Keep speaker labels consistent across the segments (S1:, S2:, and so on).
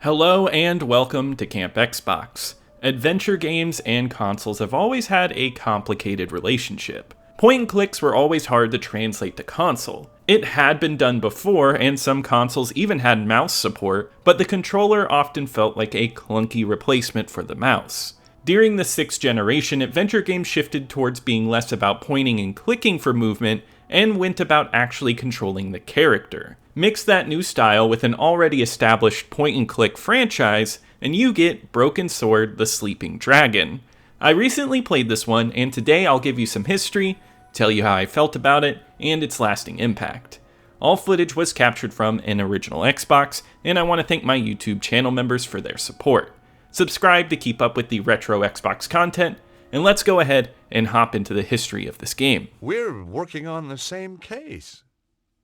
S1: Hello and welcome to Camp Xbox. Adventure games and consoles have always had a complicated relationship. Point and clicks were always hard to translate to console. It had been done before, and some consoles even had mouse support, but the controller often felt like a clunky replacement for the mouse. During the 6th generation, adventure games shifted towards being less about pointing and clicking for movement, and went about actually controlling the character. Mix that new style with an already established point-and-click franchise, and you get Broken Sword: The Sleeping Dragon. I recently played this one, and today I'll give you some history, tell you how I felt about it, and its lasting impact. All footage was captured from an original Xbox, and I want to thank my YouTube channel members for their support. Subscribe to keep up with the retro Xbox content, and let's go ahead and hop into the history of this game.
S2: We're working on the same case.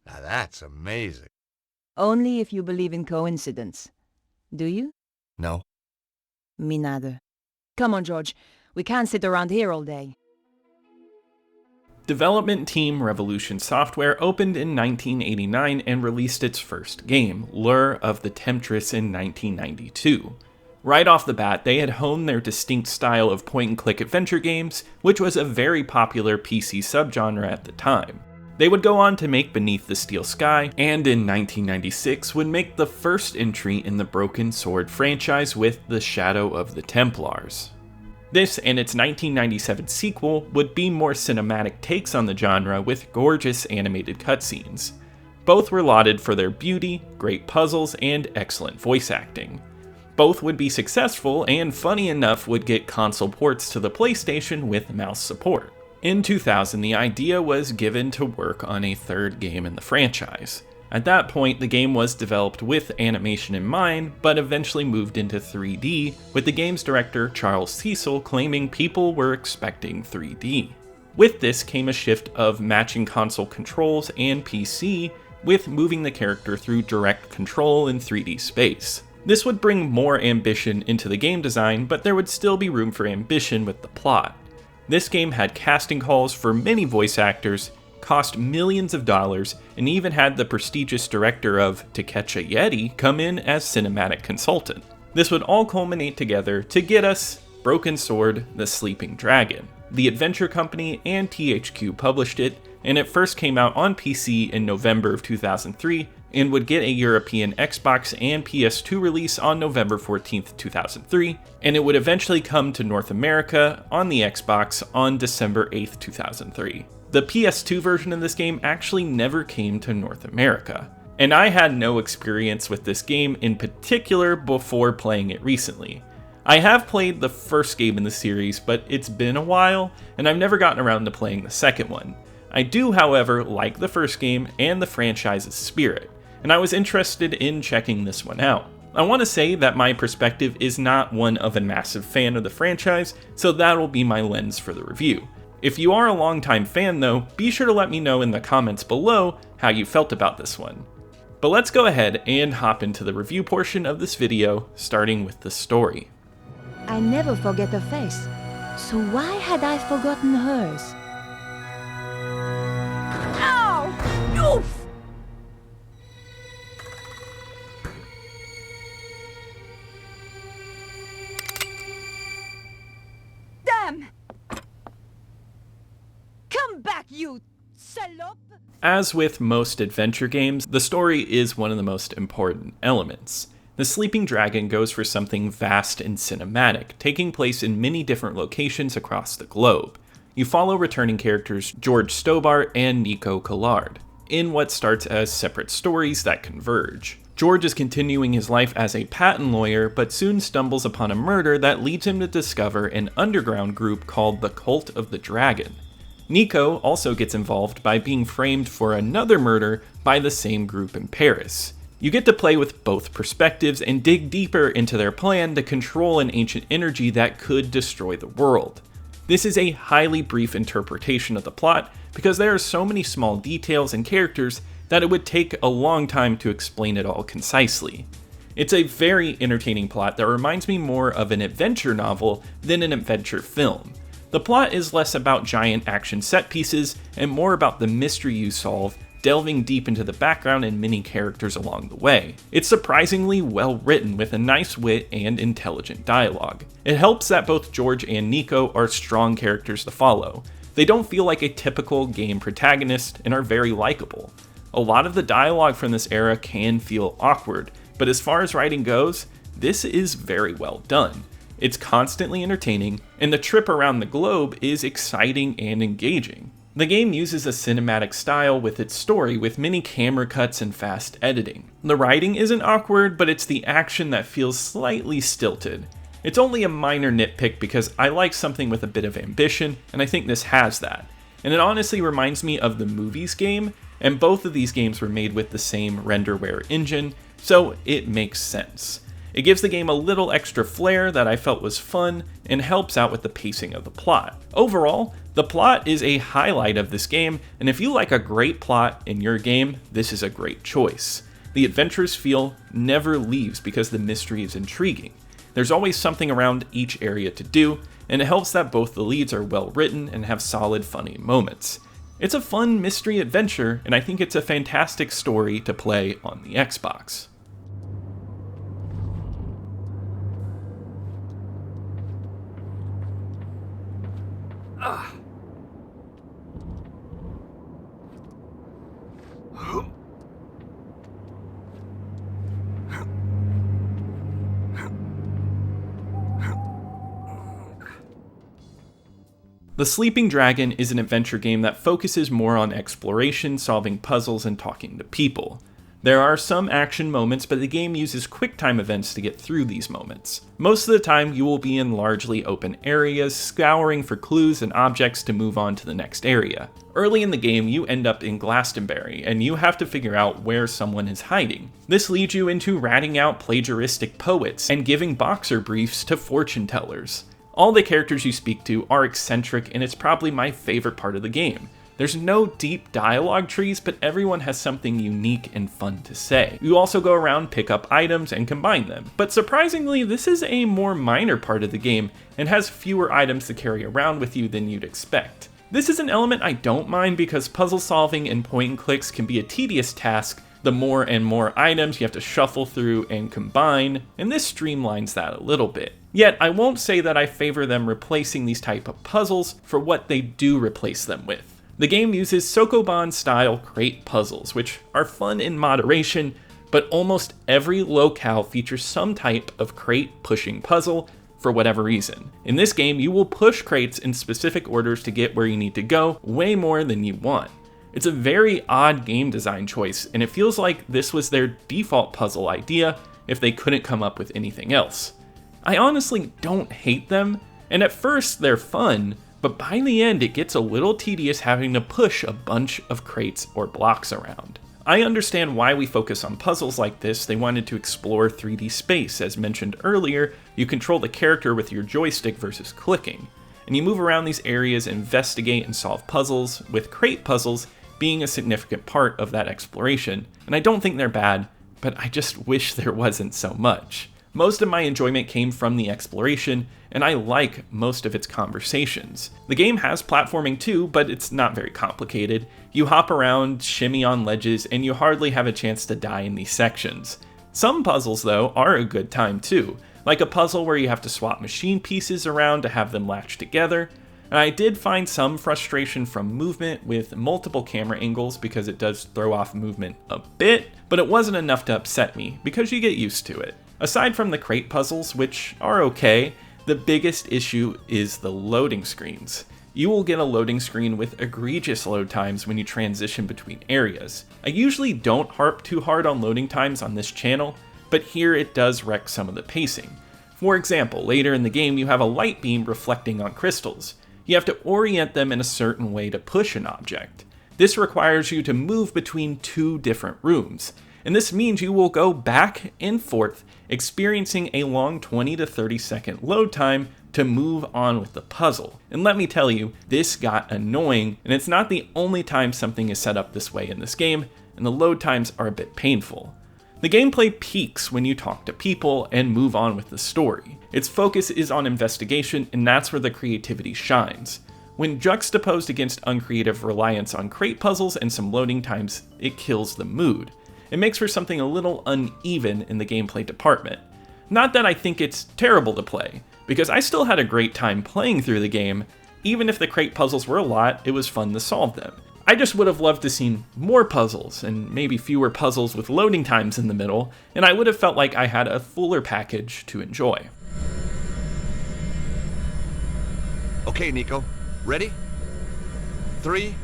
S2: Now that's amazing.
S3: Only if you believe in coincidence. Do you?
S2: No.
S3: Me neither. Come on, George. We can't sit around here all day.
S1: Development team Revolution Software opened in 1989 and released its first game, Lure of the Temptress, in 1992. Right off the bat, they had honed their distinct style of point-and-click adventure games, which was a very popular PC subgenre at the time. They would go on to make Beneath the Steel Sky, and in 1996 would make the first entry in the Broken Sword franchise with The Shadow of the Templars. This and its 1997 sequel would be more cinematic takes on the genre with gorgeous animated cutscenes. Both were lauded for their beauty, great puzzles, and excellent voice acting. Both would be successful, and funny enough would get console ports to the PlayStation with mouse support. In 2000, the idea was given to work on a third game in the franchise. At that point, the game was developed with animation in mind, but eventually moved into 3D, with the game's director Charles Cecil claiming people were expecting 3D. With this came a shift of matching console controls and PC, with moving the character through direct control in 3D space. This would bring more ambition into the game design, but there would still be room for ambition with the plot. This game had casting calls for many voice actors, cost millions of dollars, and even had the prestigious director of To Catch a Yeti come in as cinematic consultant. This would all culminate together to get us Broken Sword: The Sleeping Dragon. The Adventure Company and THQ published it, and it first came out on PC in November of 2003, and would get a European Xbox and PS2 release on November 14th, 2003, and it would eventually come to North America on the Xbox on December 8th, 2003. The PS2 version of this game actually never came to North America, and I had no experience with this game in particular before playing it recently. I have played the first game in the series, but it's been a while, and I've never gotten around to playing the second one. I do, however, like the first game and the franchise's spirit, and I was interested in checking this one out. I want to say that my perspective is not one of a massive fan of the franchise, so that'll be my lens for the review. If you are a longtime fan though, be sure to let me know in the comments below how you felt about this one. But let's go ahead and hop into the review portion of this video, starting with the story.
S3: I never forget a face, so why had I forgotten hers? Ow! Oof! Damn! Come back, you salope!
S1: As with most adventure games, the story is one of the most important elements. The Sleeping Dragon goes for something vast and cinematic, taking place in many different locations across the globe. You follow returning characters George Stobart and Nico Collard, in what starts as separate stories that converge. George is continuing his life as a patent lawyer, but soon stumbles upon a murder that leads him to discover an underground group called the Cult of the Dragon. Nico also gets involved by being framed for another murder by the same group in Paris. You get to play with both perspectives and dig deeper into their plan to control an ancient energy that could destroy the world. This is a highly brief interpretation of the plot because there are so many small details and characters that it would take a long time to explain it all concisely. It's a very entertaining plot that reminds me more of an adventure novel than an adventure film. The plot is less about giant action set pieces and more about the mystery you solve delving deep into the background and many characters along the way. It's surprisingly well written with a nice wit and intelligent dialogue. It helps that both George and Nico are strong characters to follow. They don't feel like a typical game protagonist and are very likable. A lot of the dialogue from this era can feel awkward, but as far as writing goes, this is very well done. It's constantly entertaining, and the trip around the globe is exciting and engaging. The game uses a cinematic style with its story, with many camera cuts and fast editing. The writing isn't awkward, but it's the action that feels slightly stilted. It's only a minor nitpick because I like something with a bit of ambition, and I think this has that. And it honestly reminds me of the Movies game, and both of these games were made with the same renderware engine, so it makes sense. It gives the game a little extra flair that I felt was fun and helps out with the pacing of the plot. Overall, the plot is a highlight of this game, and if you like a great plot in your game, this is a great choice. The adventurous feel never leaves because the mystery is intriguing. There's always something around each area to do, and it helps that both the leads are well written and have solid funny moments. It's a fun mystery adventure, and I think it's a fantastic story to play on the Xbox. The Sleeping Dragon is an adventure game that focuses more on exploration, solving puzzles, and talking to people. There are some action moments, but the game uses QuickTime events to get through these moments. Most of the time, you will be in largely open areas, scouring for clues and objects to move on to the next area. Early in the game, you end up in Glastonbury, and you have to figure out where someone is hiding. This leads you into ratting out plagiaristic poets and giving boxer briefs to fortune tellers. All the characters you speak to are eccentric, and it's probably my favorite part of the game. There's no deep dialogue trees, but everyone has something unique and fun to say. You also go around, pick up items, and combine them. But surprisingly, this is a more minor part of the game, and has fewer items to carry around with you than you'd expect. This is an element I don't mind because puzzle solving and point and clicks can be a tedious task, the more and more items you have to shuffle through and combine, and this streamlines that a little bit. Yet, I won't say that I favor them replacing these type of puzzles for what they do replace them with. The game uses Sokoban-style crate puzzles, which are fun in moderation, but almost every locale features some type of crate pushing puzzle for whatever reason. In this game, you will push crates in specific orders to get where you need to go, way more than you want. It's a very odd game design choice, and it feels like this was their default puzzle idea if they couldn't come up with anything else. I honestly don't hate them, and at first they're fun, but by the end it gets a little tedious having to push a bunch of crates or blocks around. I understand why we focus on puzzles like this. They wanted to explore 3D space. As mentioned earlier, you control the character with your joystick versus clicking, and you move around these areas, investigate, and solve puzzles, with crate puzzles being a significant part of that exploration. And I don't think they're bad, but I just wish there wasn't so much. Most of my enjoyment came from the exploration, and I like most of its conversations. The game has platforming too, but it's not very complicated. You hop around, shimmy on ledges, and you hardly have a chance to die in these sections. Some puzzles, though, are a good time too, like a puzzle where you have to swap machine pieces around to have them latch together. And I did find some frustration from movement with multiple camera angles because it does throw off movement a bit, but it wasn't enough to upset me because you get used to it. Aside from the crate puzzles, which are okay, the biggest issue is the loading screens. You will get a loading screen with egregious load times when you transition between areas. I usually don't harp too hard on loading times on this channel, but here it does wreck some of the pacing. For example, later in the game you have a light beam reflecting on crystals. You have to orient them in a certain way to push an object. This requires you to move between two different rooms, and this means you will go back and forth, experiencing a long 20 to 30 second load time to move on with the puzzle. And let me tell you, this got annoying, and it's not the only time something is set up this way in this game, and the load times are a bit painful. The gameplay peaks when you talk to people and move on with the story. Its focus is on investigation, and that's where the creativity shines. When juxtaposed against uncreative reliance on crate puzzles and some loading times, it kills the mood. It makes for something a little uneven in the gameplay department. Not that I think it's terrible to play, because I still had a great time playing through the game. Even if the crate puzzles were a lot, it was fun to solve them. I just would have loved to seen more puzzles, and maybe fewer puzzles with loading times in the middle, and I would have felt like I had a fuller package to enjoy.
S2: Okay, Nico. Ready? 3,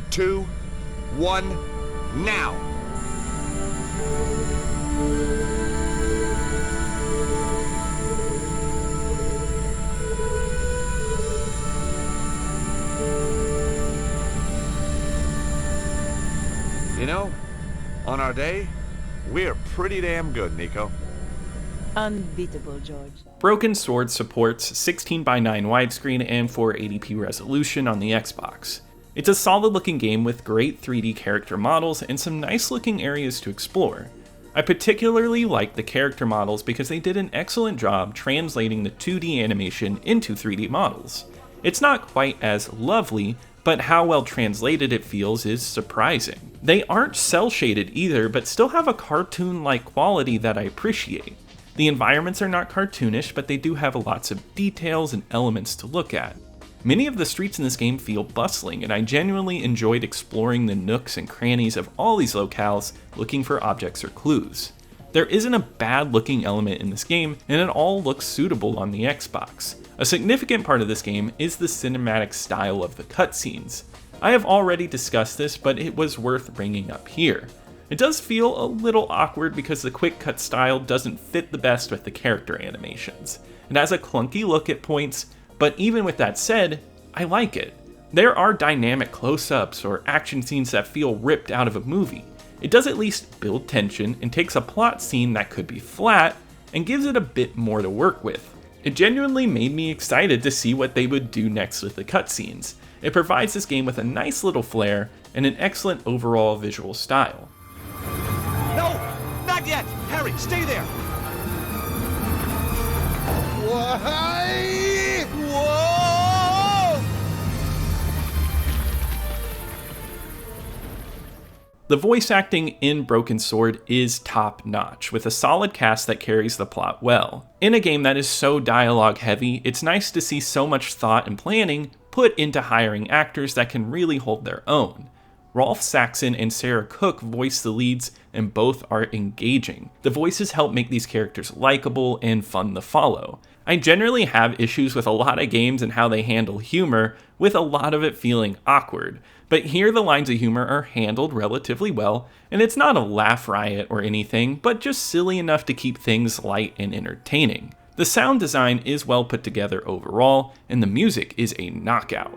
S2: 2, 1, now! You know, on our day, we're pretty damn good, Nico.
S3: Unbeatable, George.
S1: Broken Sword supports 16:9 widescreen and 480p resolution on the Xbox. It's a solid looking game with great 3D character models and some nice looking areas to explore. I particularly like the character models because they did an excellent job translating the 2D animation into 3D models. It's not quite as lovely, but how well translated it feels is surprising. They aren't cel shaded either, but still have a cartoon-like quality that I appreciate. The environments are not cartoonish, but they do have lots of details and elements to look at. Many of the streets in this game feel bustling, and I genuinely enjoyed exploring the nooks and crannies of all these locales looking for objects or clues. There isn't a bad looking element in this game, and it all looks suitable on the Xbox. A significant part of this game is the cinematic style of the cutscenes. I have already discussed this, but it was worth bringing up here. It does feel a little awkward because the quick cut style doesn't fit the best with the character animations. It has a clunky look at points, but even with that said, I like it. There are dynamic close-ups or action scenes that feel ripped out of a movie. It does at least build tension and takes a plot scene that could be flat and gives it a bit more to work with. It genuinely made me excited to see what they would do next with the cutscenes. It provides this game with a nice little flair and an excellent overall visual style.
S2: No! Not yet! Harry, stay there! Why? Whoa!
S1: The voice acting in Broken Sword is top notch, with a solid cast that carries the plot well. In a game that is so dialogue heavy, it's nice to see so much thought and planning put into hiring actors that can really hold their own. Rolf Saxon and Sarah Cook voice the leads, and both are engaging. The voices help make these characters likable and fun to follow. I generally have issues with a lot of games and how they handle humor, with a lot of it feeling awkward. But here the lines of humor are handled relatively well, and it's not a laugh riot or anything, but just silly enough to keep things light and entertaining. The sound design is well put together overall, and the music is a knockout.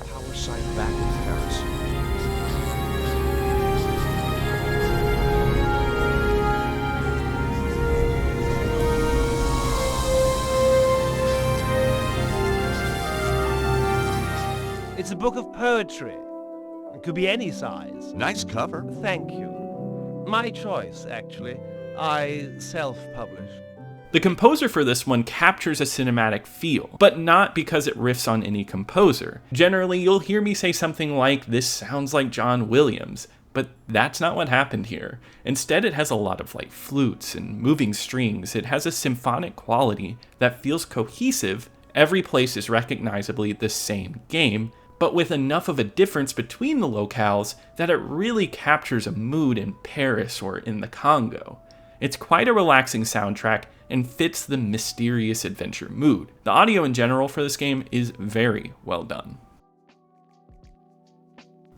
S2: Power side backwards, Harris.
S4: It's a book of poetry. It could be any size.
S2: Nice cover.
S4: Thank you. My choice, actually. I self-publish.
S1: The composer for this one captures a cinematic feel, but not because it riffs on any composer. Generally, you'll hear me say something like, "This sounds like John Williams," but that's not what happened here. Instead, it has a lot of light flutes and moving strings. It has a symphonic quality that feels cohesive. Every place is recognizably the same game, but with enough of a difference between the locales that it really captures a mood in Paris or in the Congo. It's quite a relaxing soundtrack and fits the mysterious adventure mood. The audio in general for this game is very well done.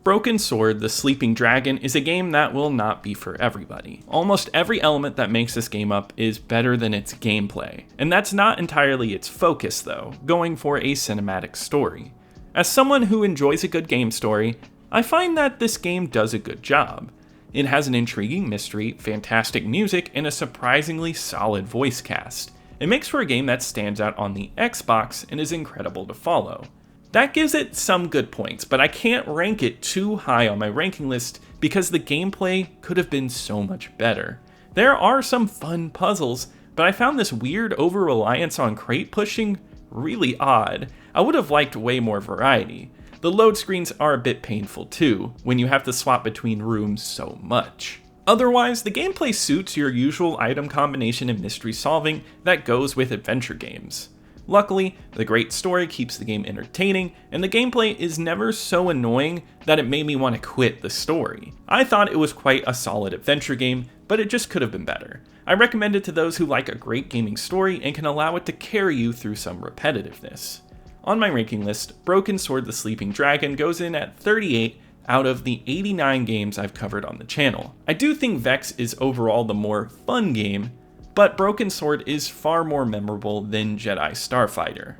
S1: Broken Sword: The Sleeping Dragon is a game that will not be for everybody. Almost every element that makes this game up is better than its gameplay, and that's not entirely its focus though, going for a cinematic story. As someone who enjoys a good game story, I find that this game does a good job. It has an intriguing mystery, fantastic music, and a surprisingly solid voice cast. It makes for a game that stands out on the Xbox and is incredible to follow. That gives it some good points, but I can't rank it too high on my ranking list because the gameplay could have been so much better. There are some fun puzzles, but I found this weird over-reliance on crate pushing really odd. I would have liked way more variety. The load screens are a bit painful too, when you have to swap between rooms so much. Otherwise, the gameplay suits your usual item combination and mystery solving that goes with adventure games. Luckily, the great story keeps the game entertaining, and the gameplay is never so annoying that it made me want to quit the story. I thought it was quite a solid adventure game, but it just could have been better. I recommend it to those who like a great gaming story and can allow it to carry you through some repetitiveness. On my ranking list, Broken Sword: The Sleeping Dragon goes in at 38 out of the 89 games I've covered on the channel. I do think Vexx is overall the more fun game, but Broken Sword is far more memorable than Jedi Starfighter.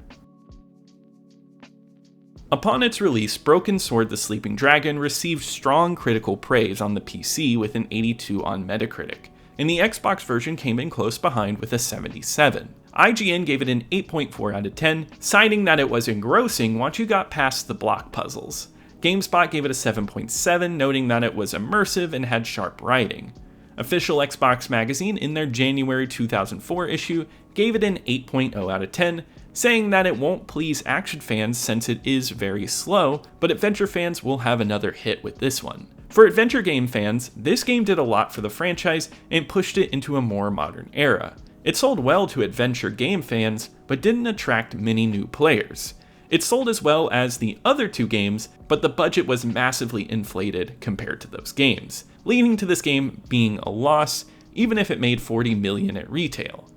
S1: Upon its release, Broken Sword: The Sleeping Dragon received strong critical praise on the PC with an 82 on Metacritic, and the Xbox version came in close behind with a 77. IGN gave it an 8.4 out of 10, citing that it was engrossing once you got past the block puzzles. GameSpot gave it a 7.7, noting that it was immersive and had sharp writing. Official Xbox Magazine, in their January 2004 issue, gave it an 8.0 out of 10, saying that it won't please action fans since it is very slow, but adventure fans will have another hit with this one. For adventure game fans, this game did a lot for the franchise and pushed it into a more modern era. It sold well to adventure game fans, but didn't attract many new players. It sold as well as the other two games, but the budget was massively inflated compared to those games, leading to this game being a loss, even if it made $40 million at retail.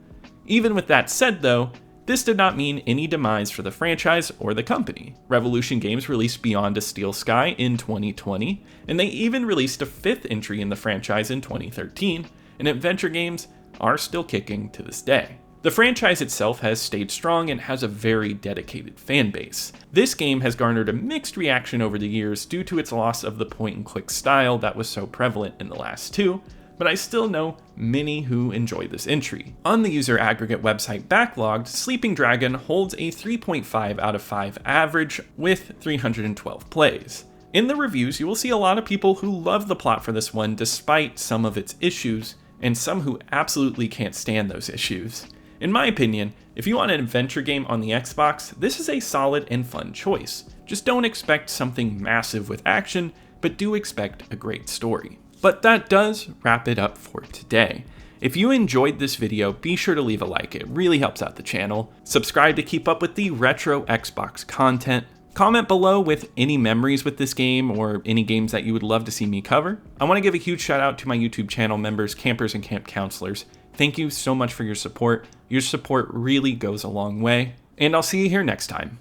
S1: Even with that said though, this did not mean any demise for the franchise or the company. Revolution Games released Beyond a Steel Sky in 2020, and they even released a fifth entry in the franchise in 2013, and adventure games are still kicking to this day. The franchise itself has stayed strong and has a very dedicated fan base. This game has garnered a mixed reaction over the years due to its loss of the point-and-click style that was so prevalent in the last two, but I still know many who enjoy this entry. On the user aggregate website Backlogged, Sleeping Dragon holds a 3.5 out of 5 average with 312 plays. In the reviews, you will see a lot of people who love the plot for this one despite some of its issues, and some who absolutely can't stand those issues. In my opinion, if you want an adventure game on the Xbox, this is a solid and fun choice. Just don't expect something massive with action, but do expect a great story. But that does wrap it up for today. If you enjoyed this video, be sure to leave a like, it really helps out the channel. Subscribe to keep up with the retro Xbox content. Comment below with any memories with this game or any games that you would love to see me cover. I want to give a huge shout out to my YouTube channel members, campers and camp counselors. Thank you so much for your support. Your support really goes a long way. And I'll see you here next time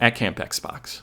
S1: at Camp Xbox.